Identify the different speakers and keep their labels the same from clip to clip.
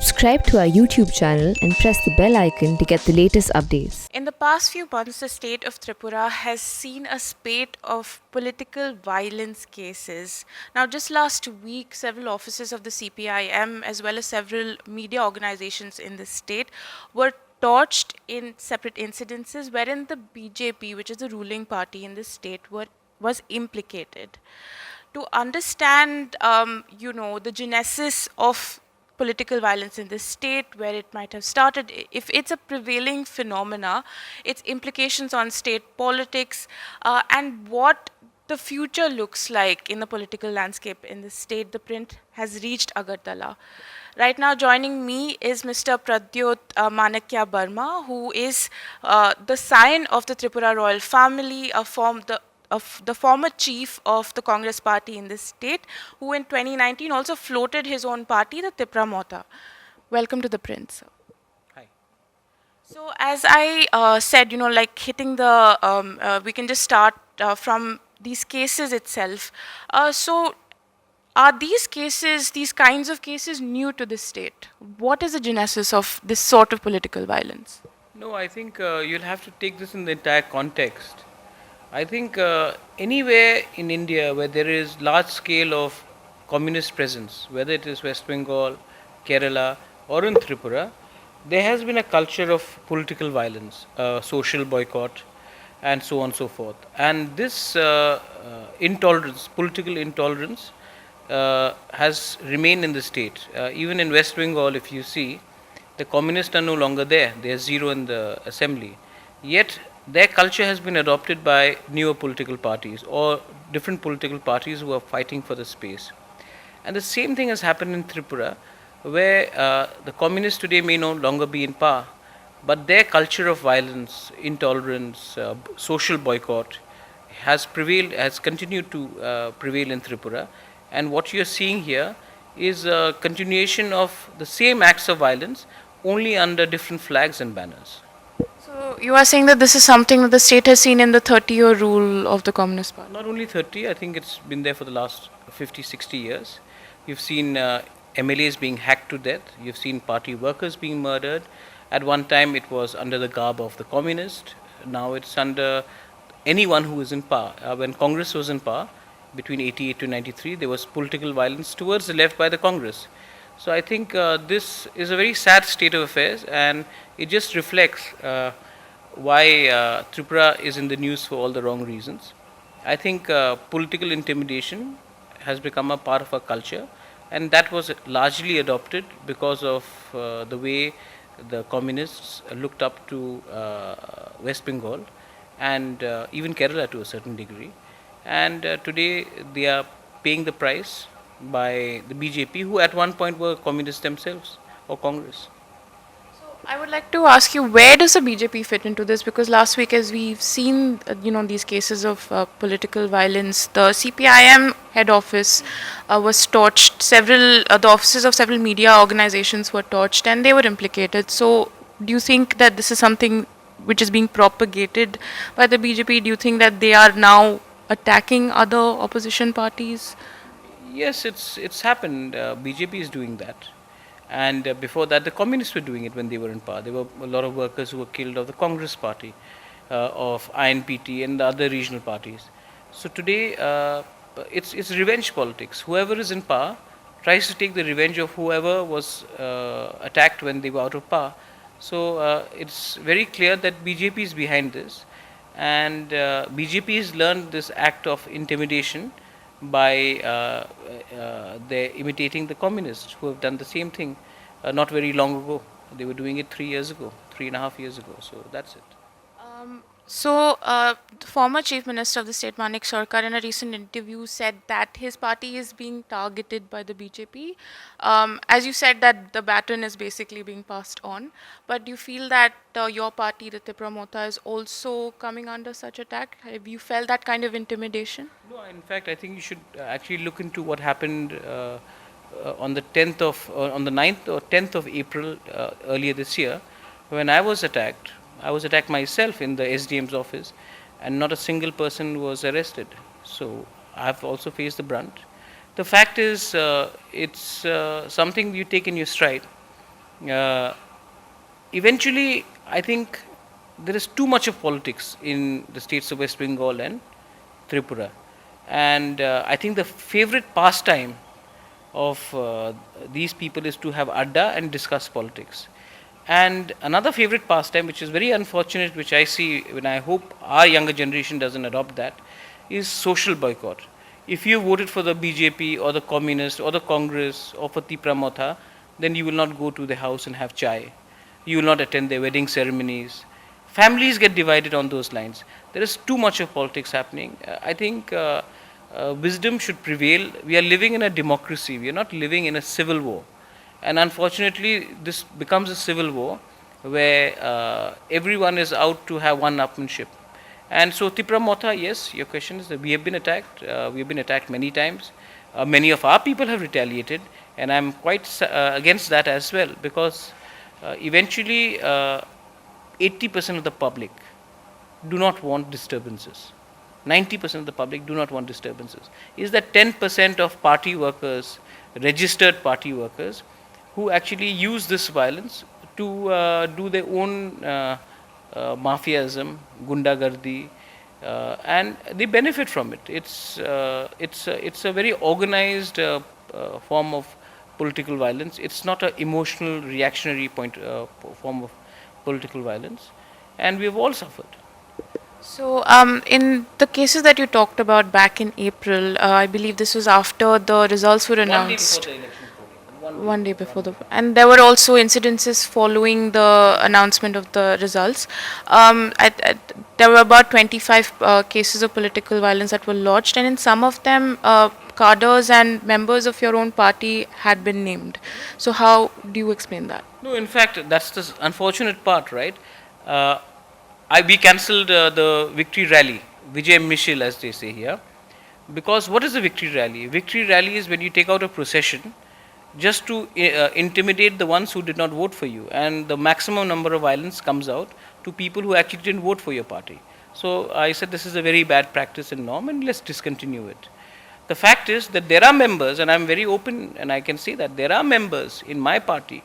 Speaker 1: Subscribe to our YouTube channel and press the bell icon to get the latest updates.
Speaker 2: In the past few months, the state of Tripura has seen a spate of political violence cases. Now, just last week, several offices of the CPIM, as well as several media organizations in the state, were torched in separate incidences wherein the BJP, which is the ruling party in the state, was implicated. To understand, the genesis of political violence in this state, where it might have started, if it's a prevailing phenomena, its implications on state politics, and what the future looks like in the political landscape in the state, the print has reached Agartala. Right now, joining me is Mr. Pradyot Manakya Burma, who is the scion of the Tripura royal family, of the former chief of the Congress party in this state, who in 2019 also floated his own party, the Tripura Mota. Welcome to the Prince.
Speaker 3: Hi.
Speaker 2: So as I said, hitting the, we can just start from these cases itself. So are these cases, these kinds of cases, new to this state? What is the genesis of this sort of political violence?
Speaker 3: No, I think you'll have to take this in the entire context. I think anywhere in India where there is large scale of communist presence, whether it is West Bengal, Kerala, or in Tripura, there has been a culture of political violence, social boycott, and so on and so forth. And this intolerance, political intolerance, has remained in the state. Even in West Bengal, if you see, the communists are no longer there. They are zero in the assembly. Yet their culture has been adopted by newer political parties or different political parties who are fighting for the space. And the same thing has happened in Tripura, where the communists today may no longer be in power, but their culture of violence, intolerance, social boycott has prevailed, has continued to prevail in Tripura. And what you are seeing here is a continuation of the same acts of violence, only under different flags and banners.
Speaker 2: So you are saying that this is something that the state has seen in the 30-year rule of the Communist Party?
Speaker 3: Not only 30, I think it's been there for the last 50, 60 years. You've seen MLAs being hacked to death. You've seen party workers being murdered. At one time, it was under the garb of the communist. Now it's under anyone who is in power. When Congress was in power, between 88 to 93, there was political violence towards the left by the Congress. So I think this is a very sad state of affairs, and it just reflects why Tripura is in the news for all the wrong reasons. I think political intimidation has become a part of our culture, and that was largely adopted because of the way the communists looked up to West Bengal and even Kerala to a certain degree. And today they are paying the price by the BJP, who at one point were communists themselves, or Congress.
Speaker 2: I would like to ask you, where does the BJP fit into this? Because last week, as we've seen, these cases of political violence, the CPIM head office was torched. The offices of several media organizations were torched, and they were implicated. So, do you think that this is something which is being propagated by the BJP? Do you think that they are now attacking other opposition parties?
Speaker 3: Yes, it's happened. BJP is doing that. And before that, the communists were doing it when they were in power. There were a lot of workers who were killed of the Congress party, of INPT and the other regional parties. So today, it's revenge politics. Whoever is in power tries to take the revenge of whoever was attacked when they were out of power. So it's very clear that BJP is behind this. And BJP has learned this act of intimidation by they imitating the communists who have done the same thing not very long ago. They were doing it 3 years ago, 3.5 years ago. So that's it.
Speaker 2: The former Chief Minister of the state, Manik Sarkar, in a recent interview said that his party is being targeted by the BJP. As you said, that the baton is basically being passed on. But do you feel that your party, the Tripura Mota, is also coming under such attack? Have you felt that kind of intimidation?
Speaker 3: No, in fact, I think you should actually look into what happened on the 10th of, on the 9th or 10th of April earlier this year, when I was attacked. I was attacked myself in the SDM's office, and not a single person was arrested. So I've also faced the brunt. The fact is, it's something you take in your stride. Uh, Eventually, I think there is too much of politics in the states of West Bengal and Tripura. And I think the favorite pastime of these people is to have adda and discuss politics. And another favorite pastime, which is very unfortunate, which I see when I hope our younger generation doesn't adopt that, is social boycott. If you voted for the BJP or the Communist or the Congress or for Tipra Motha, then you will not go to the house and have chai. You will not attend their wedding ceremonies. Families get divided on those lines. There is too much of politics happening. I think wisdom should prevail. We are living in a democracy. We are not living in a civil war. And unfortunately, this becomes a civil war where everyone is out to have one-upmanship. And so, Tipra Motha, yes, your question is that we have been attacked. We have been attacked many times. Many of our people have retaliated, and I'm quite against that as well, because eventually 80% of the public do not want disturbances. 90% of the public do not want disturbances. Is that 10% of party workers, registered party workers, who actually use this violence to do their own mafiaism, gundagardi, and they benefit from it. It's a very organized form of political violence. It's not an emotional, reactionary form of political violence, and we have all suffered.
Speaker 2: So, in the cases that you talked about back in April, I believe this was after the results were announced. One day before the, and there were also incidences following the announcement of the results. There were about 25 cases of political violence that were lodged, and in some of them, cadres and members of your own party had been named. So, how do you explain that?
Speaker 3: No, in fact, that's the unfortunate part, right? Uh, we cancelled the victory rally, Vijay Mishil, as they say here, because what is a victory rally? Victory rally is when you take out a procession just to intimidate the ones who did not vote for you, and the maximum number of violence comes out to people who actually didn't vote for your party. So I said this is a very bad practice and norm, and let's discontinue it. The fact is that there are members, and I'm very open and I can say that there are members in my party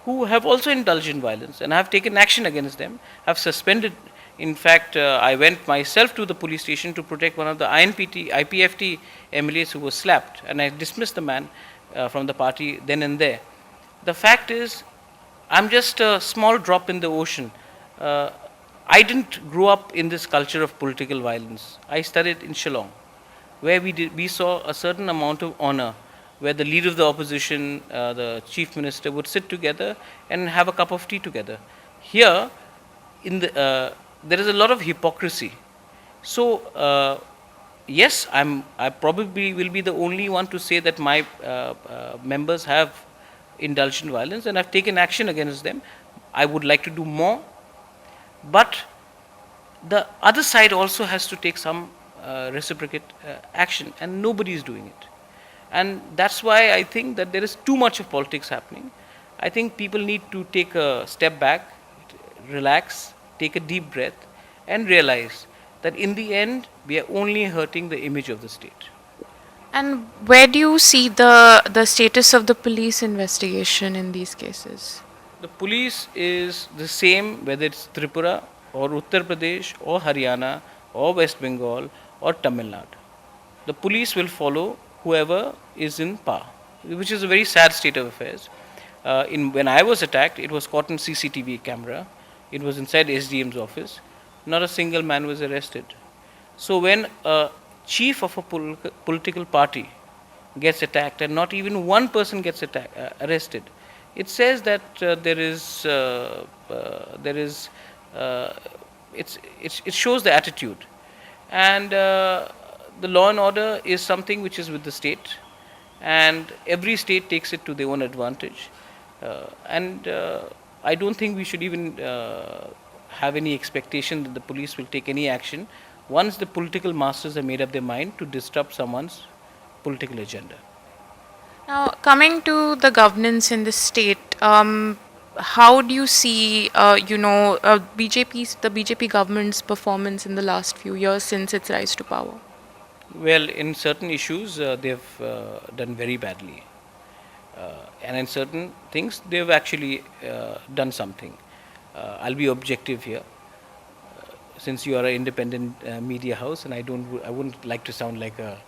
Speaker 3: who have also indulged in violence, and I have taken action against them, have suspended. In fact, I went myself to the police station to protect one of the IPFT MLAs who was slapped, and I dismissed the man from the party then and there. The fact is, I'm just a small drop in the ocean. I didn't grow up in this culture of political violence. I studied in Shillong, where we saw a certain amount of honor, where the leader of the opposition, the chief minister, would sit together and have a cup of tea together. Here, there is a lot of hypocrisy. So, yes, I probably will be the only one to say that my members have indulged in violence, and I've taken action against them. I would like to do more, but the other side also has to take some reciprocate action, and nobody is doing it. And that's why I think that there is too much of politics happening. I think people need to take a step back, relax, take a deep breath, and realize that in the end, we are only hurting the image of the state.
Speaker 2: And where do you see the status of the police investigation in these cases?
Speaker 3: The police is the same whether it's Tripura or Uttar Pradesh or Haryana or West Bengal or Tamil Nadu. The police will follow whoever is in power, which is a very sad state of affairs. When I was attacked, it was caught in CCTV camera. It was inside SDM's office. Not a single man was arrested. So when a chief of a political party gets attacked and not even one person gets arrested, it says that it shows the attitude. And the law and order is something which is with the state, and every state takes it to their own advantage. And I don't think we should even have any expectation that the police will take any action once the political masters have made up their mind to disrupt someone's political agenda.
Speaker 2: Now, coming to the governance in the state, how do you see, the BJP government's performance in the last few years since its rise to power?
Speaker 3: Well, in certain issues, they've done very badly. And in certain things, they've actually done something. I'll be objective here, since you are an independent media house, and I wouldn't like to sound like a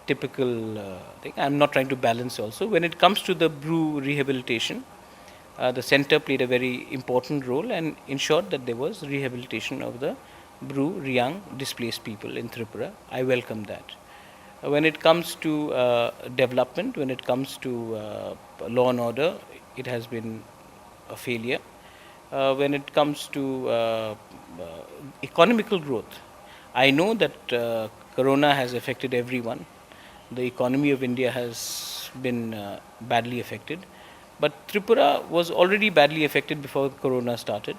Speaker 3: typical thing. I'm not trying to balance also. When it comes to the brew rehabilitation, the center played a very important role and ensured that there was rehabilitation of the brew Riang displaced people in Tripura. I welcome that. When it comes to development, when it comes to law and order, it has been a failure. When it comes to economical growth, I know that Corona has affected everyone. The economy of India has been badly affected. But Tripura was already badly affected before Corona started,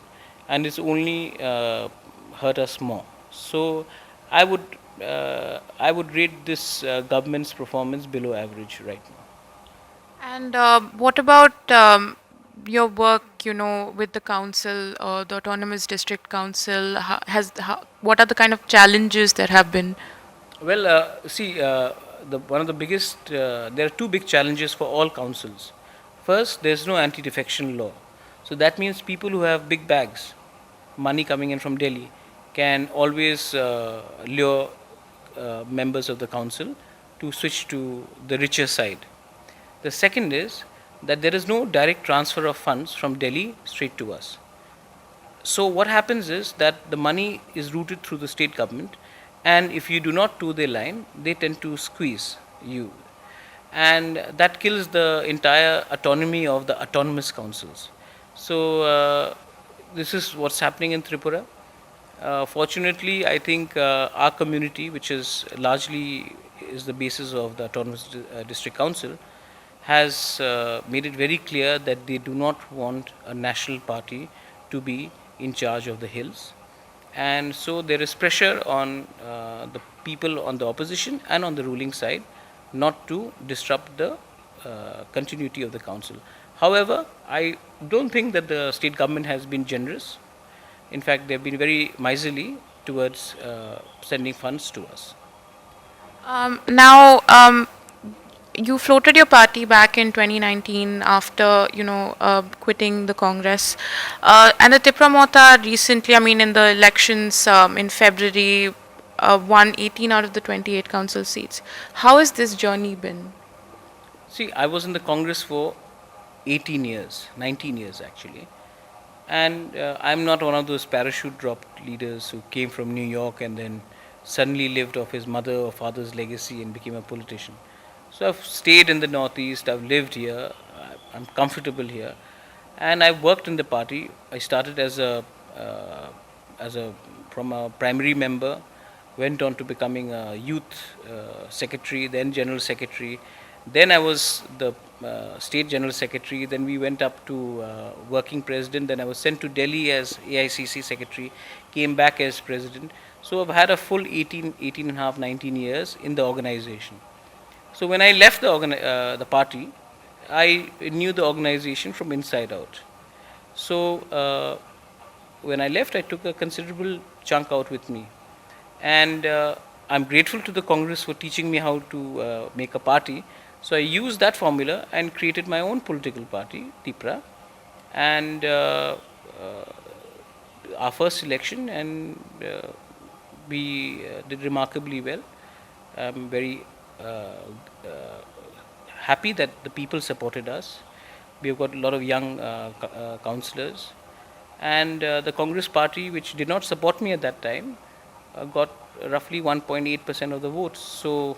Speaker 3: and it's only hurt us more. So I would rate this government's performance below average right now.
Speaker 2: And what about your work, with the council, the Autonomous District Council? What are the kind of challenges that have been?
Speaker 3: Well, see, one of the biggest, there are two big challenges for all councils. First, there's no anti defection law. So that means people who have big bags, money coming in from Delhi, can always lure members of the council to switch to the richer side. The second is that there is no direct transfer of funds from Delhi straight to us. So what happens is that the money is routed through the state government, and if you do not toe their line, they tend to squeeze you, and that kills the entire autonomy of the autonomous councils. So this is what's happening in Tripura. Fortunately, I think our community, which is largely is the basis of the autonomous district council, has made it very clear that they do not want a national party to be in charge of the hills. And so there is pressure on the people on the opposition and on the ruling side not to disrupt the continuity of the council. However, I don't think that the state government has been generous. In fact, they've been very miserly towards sending funds to us.
Speaker 2: Now, you floated your party back in 2019 after, quitting the Congress. And the Tipra Mota recently, in the elections in February, won 18 out of the 28 council seats. How has this journey been?
Speaker 3: See, I was in the Congress for 18 years, 19 years actually. And I'm not one of those parachute dropped leaders who came from New York and then suddenly lived off his mother or father's legacy and became a politician. So I've stayed in the Northeast, I've lived here, I'm comfortable here, and I've worked in the party. I started as from a primary member, went on to becoming a youth secretary, then general secretary. Then I was the state general secretary. Then we went up to working president. Then I was sent to Delhi as AICC secretary, came back as president. So I've had a full 18 and a half, 19 years in the organization. So when I left the party, I knew the organization from inside out. So when I left, I took a considerable chunk out with me, and I'm grateful to the Congress for teaching me how to make a party. So I used that formula and created my own political party, Tipra, and our first election, and we did remarkably well. I'm very happy that the people supported us. We have got a lot of young councillors, and the Congress party, which did not support me at that time, got roughly 1.8% of the votes. So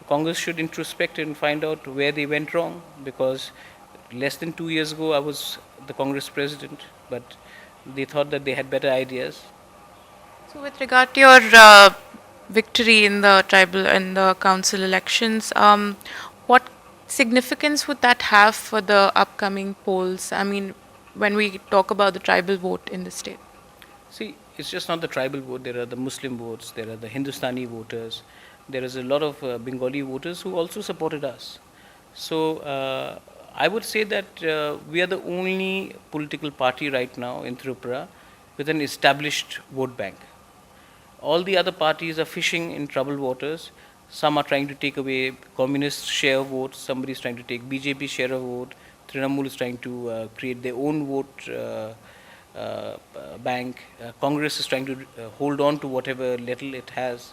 Speaker 3: Congress should introspect and find out where they went wrong, because less than 2 years ago I was the Congress president, but they thought that they had better ideas.
Speaker 2: So, with regard to your victory in the tribal and the council elections, what significance would that have for the upcoming polls? When we talk about the tribal vote in the state.
Speaker 3: See, it's just not the tribal vote. There are the Muslim votes, there are the Hindustani voters, there is a lot of Bengali voters who also supported us. So I would say that we are the only political party right now in Tripura with an established vote bank. All the other parties are fishing in troubled waters. Some are trying to take away communist share of votes. Somebody is trying to take BJP share of vote. Trinamool is trying to create their own vote bank. Congress is trying to hold on to whatever little it has.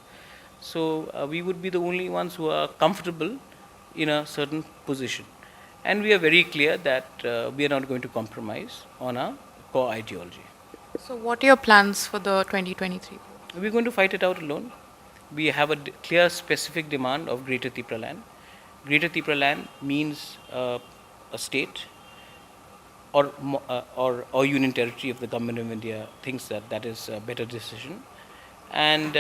Speaker 3: So we would be the only ones who are comfortable in a certain position. And we are very clear that we are not going to compromise on our core ideology.
Speaker 2: So, what are your plans for the 2023?
Speaker 3: We're going to fight it out alone. We have a clear, specific demand of Greater Tripura land. Greater Tripura land means a state or union territory if the government of India thinks that that is a better decision. And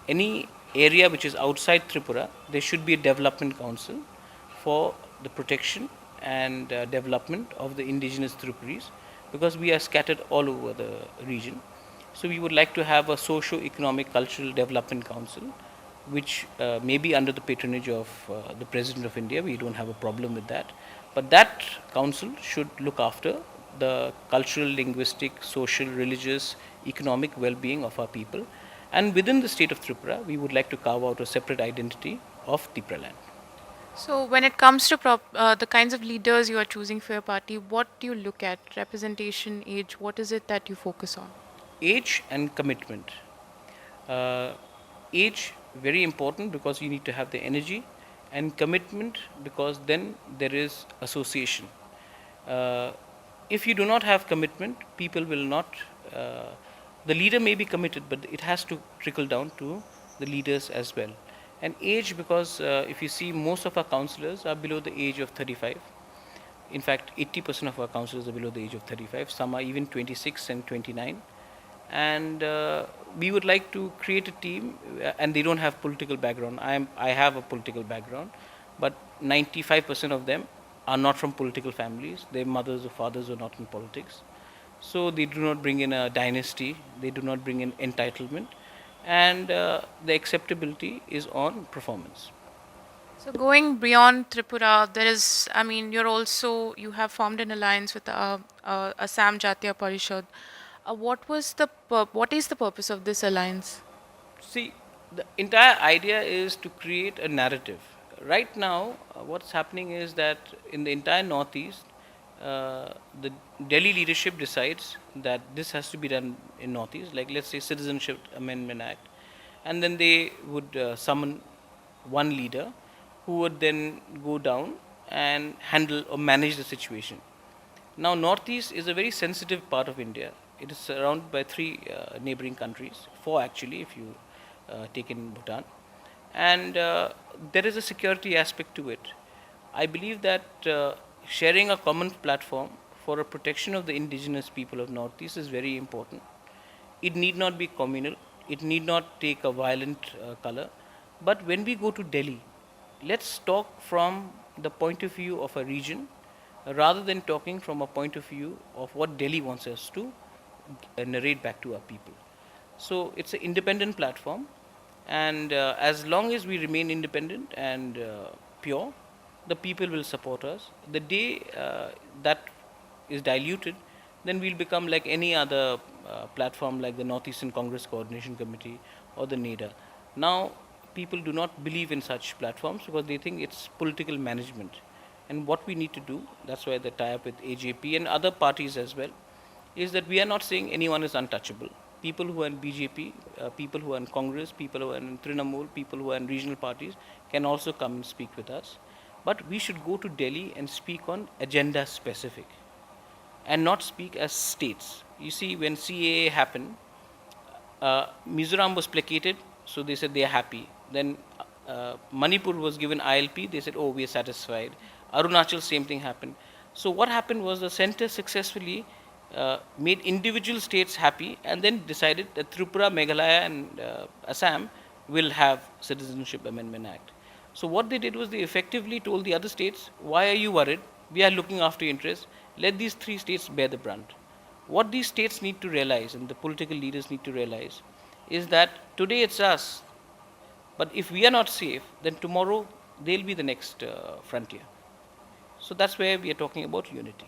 Speaker 3: any area which is outside Tripura, there should be a development council for the protection and development of the indigenous Tripuris, because we are scattered all over the region. So we would like to have a socio-economic cultural development council, which may be under the patronage of the President of India. We don't have a problem with that. But that council should look after the cultural, linguistic, social, religious, economic well-being of our people. And within the state of Tripura, we would like to carve out a separate identity of Tripura land.
Speaker 2: So, when it comes to the kinds of leaders you are choosing for your party, what do you look at? Representation, age, what is it that you focus on?
Speaker 3: Age and commitment. Uh, Age, very important because you need to have the energy, and commitment because then there is association. Uh, if you do not have commitment, people will not. The leader may be committed, but it has to trickle down to the leaders as well. And age, because if you see, most of our councillors are below the age of 35. In fact, 80% of our councillors are below the age of 35. Some are even 26 and 29. And we would like to create a team, and they don't have political background. I have a political background, but 95% of them are not from political families. Their mothers or fathers are not in politics. So they do not bring in a dynasty, they do not bring in entitlement, and the acceptability is on performance.
Speaker 2: So, going beyond Tripura, you have formed an alliance with Assam Jatiya Parishad. What is the purpose of this alliance?
Speaker 3: See, the entire idea is to create a narrative. Right now, what's happening is that in the entire Northeast, the Delhi leadership decides that this has to be done in Northeast, like let's say Citizenship Amendment Act, and then they would summon one leader who would then go down and handle or manage the situation. Now, Northeast is a very sensitive part of India. It is surrounded by three neighboring countries, four actually, if you take in Bhutan, and there is a security aspect to it. I believe that sharing a common platform for a protection of the indigenous people of Northeast is very important. It need not be communal, it need not take a violent color, but when we go to Delhi, let's talk from the point of view of a region rather than talking from a point of view of what Delhi wants us to narrate back to our people. So it's an independent platform, and as long as we remain independent and pure, the people will support us. The day that is diluted, then we'll become like any other platform like the Northeastern Congress Coordination Committee or the NEDA. Now, people do not believe in such platforms because they think it's political management. And what we need to do, that's why the tie-up with AJP and other parties as well, is that we are not saying anyone is untouchable. People who are in BJP, people who are in Congress, people who are in Trinamool, people who are in regional parties can also come and speak with us. But we should go to Delhi and speak on agenda specific and not speak as states. You see, when CAA happened, Mizoram was placated, so they said they are happy. Then Manipur was given ILP, they said, oh, we are satisfied. Arunachal, same thing happened. So what happened was the center successfully made individual states happy and then decided that Tripura, Meghalaya and Assam will have Citizenship Amendment Act. So what they did was they effectively told the other states, why are you worried? We are looking after your interests. Let these three states bear the brunt. What these states need to realize and the political leaders need to realize is that today it's us, but if we are not safe, then tomorrow they'll be the next frontier. So that's where we are talking about unity.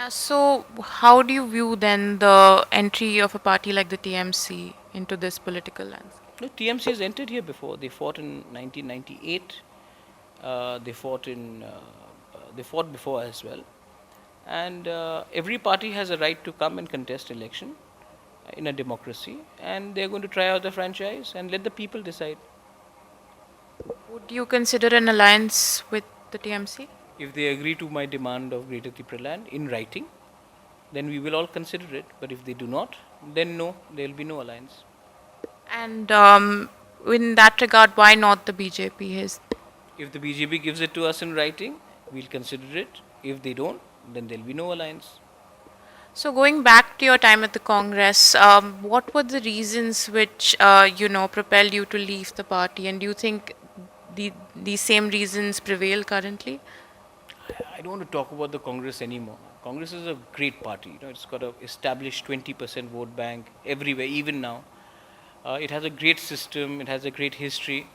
Speaker 2: So, how do you view then the entry of a party like the TMC into this political landscape?
Speaker 3: No, TMC has entered here before. They fought in 1998. They fought before as well. And every party has a right to come and contest election in a democracy, and they're going to try out the franchise and let the people decide.
Speaker 2: Would you consider an alliance with the TMC?
Speaker 3: If they agree to my demand of Greater Tripraland in writing, then we will all consider it. But if they do not, then no, there will be no alliance.
Speaker 2: And in that regard, why not the BJP?
Speaker 3: If the BJP gives it to us in writing, we'll consider it. If they don't, then there'll be no alliance.
Speaker 2: So going back to your time at the Congress, what were the reasons which propelled you to leave the party, and do you think these same reasons prevail currently?
Speaker 3: I don't want to talk about the Congress anymore. Congress is a great party. It's got an established 20% vote bank everywhere, even now. It has a great system. It has a great history.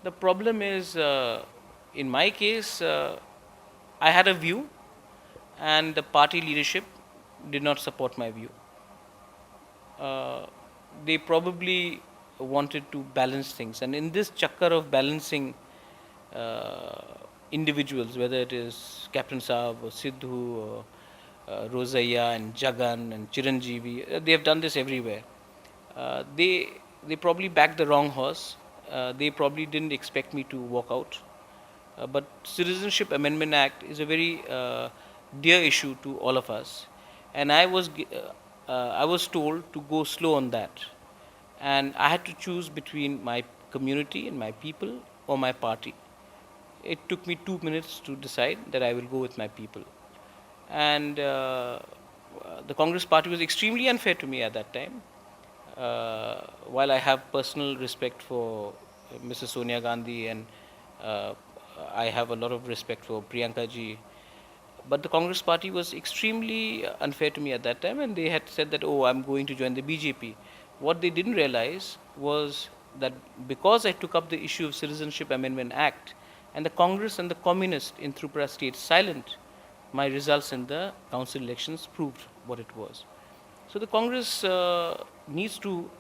Speaker 3: The problem is, in my case, I had a view, and the party leadership did not support my view. They probably wanted to balance things, and in this chakkar of balancing individuals, whether it is Captain Saab or Sidhu or Rozaiya and Jagan and Chiranjeevi, they have done this everywhere. They probably backed the wrong horse. They probably didn't expect me to walk out. But Citizenship Amendment Act is a very dear issue to all of us, and I was told to go slow on that, and I had to choose between my community and my people or my party. It took me 2 minutes to decide that I will go with my people, and the Congress party was extremely unfair to me at that time. While I have personal respect for Mrs. Sonia Gandhi, and I have a lot of respect for Priyanka ji, but the Congress party was extremely unfair to me at that time, and they had said that, oh, I'm going to join the BJP. What they didn't realize was that because I took up the issue of Citizenship Amendment Act, and the Congress and the communists in Tripura stayed silent, my results in the council elections proved what it was. So the Congress needs to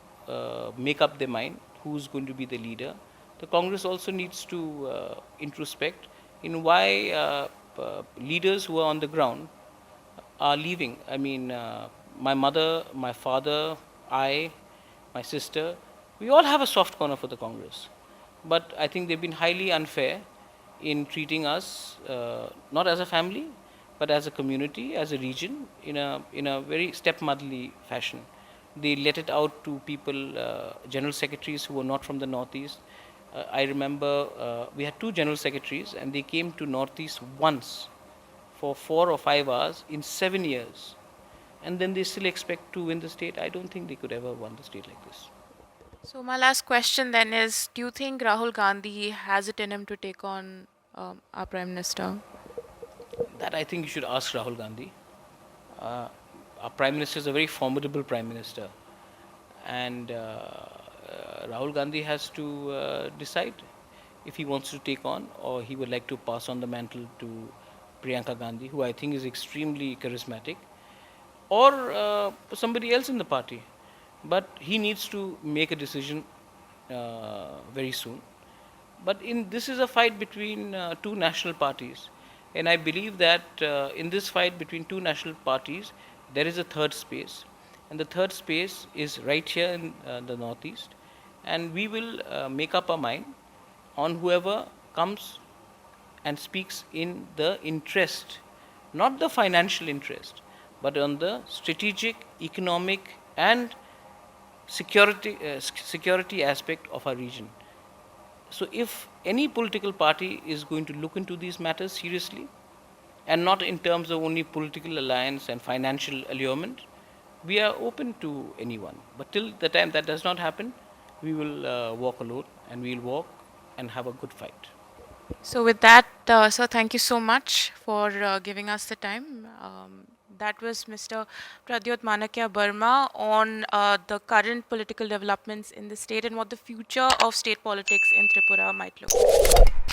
Speaker 3: make up their mind who's going to be the leader. The Congress also needs to introspect in why leaders who are on the ground are leaving. I mean, my mother, my father, my sister, we all have a soft corner for the Congress. But I think they've been highly unfair in treating us not as a family, but as a community, as a region, in a very stepmotherly fashion. They let it out to people, general secretaries who were not from the Northeast. I remember we had 2 general secretaries, and they came to Northeast once for 4 or 5 hours in 7 years, and then they still expect to win the state. I don't think they could ever win the state like this.
Speaker 2: So my last question then is, do you think Rahul Gandhi has it in him to take on our Prime Minister?
Speaker 3: That I think you should ask Rahul Gandhi. Our Prime Minister is a very formidable Prime Minister, and Rahul Gandhi has to decide if he wants to take on, or he would like to pass on the mantle to Priyanka Gandhi, who I think is extremely charismatic, or somebody else in the party. But he needs to make a decision very soon. But this is a fight between 2 national parties, and I believe that in this fight between 2 national parties, there is a third space, and the third space is right here in the Northeast, and we will make up our mind on whoever comes and speaks in the interest, not the financial interest, but on the strategic, economic, and security aspect of our region. So if any political party is going to look into these matters seriously, and not in terms of only political alliance and financial allurement, we are open to anyone. But till the time that does not happen, we will walk alone, and we will walk and have a good fight.
Speaker 2: So with that, sir, thank you so much for giving us the time. That was Mr. Pradyot Manakya Burma on the current political developments in the state and what the future of state politics in Tripura might look like.